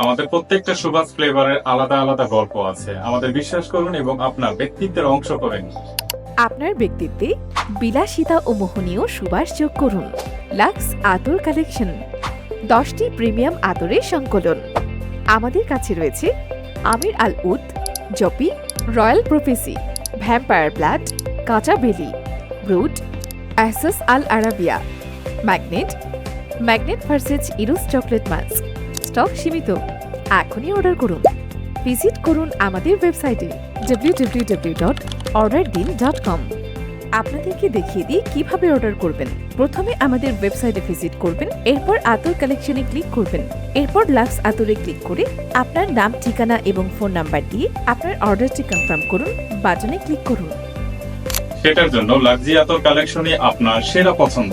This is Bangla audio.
আমাদের প্রত্যেকটা সুবাস ফ্লেভারের আলাদা আলাদা গল্প আছে। আমাদের বিশ্বাস করুন এবং আপনার ব্যক্তিত্বের অংশ করে নিন। আপনার ব্যক্তিত্বে বিলাসিতা ও মোহনীয় সুবাস যোগ করুন। লাক্স আতর কালেকশন, 10টি প্রিমিয়াম আতরের সংকলন। আমাদের কাছে রয়েছে আমির আল উদ, জপি, রয়্যাল প্রফেসি, ভ্যাম্পায়ার ব্লাড, কাঁচা বেলি, ব্রুড, Asas Al Arabia, magnet, magnet versus Eros chocolate musk. Stock সীমিত, এখনই অর্ডার করুন। ভিজিট করুন আমাদের ওয়েবসাইটে www.orderdin.com। আপনাদেরকে দেখিয়ে দিই কিভাবে অর্ডার করবেন। প্রথমে আমাদের ওয়েবসাইটে ভিজিট করবেন, এরপর আতর কালেকশনে ক্লিক করবেন, এরপর লাক্স আতরে ক্লিক করে আপনার নাম, ঠিকানা এবং ফোন নাম্বার দিয়ে আপনার অর্ডারটি কনফার্ম করুন। বাটনে ক্লিক করুন। সেটার জন্য লাক্সি আতর কালেকশনই আপনার সেরা পছন্দ।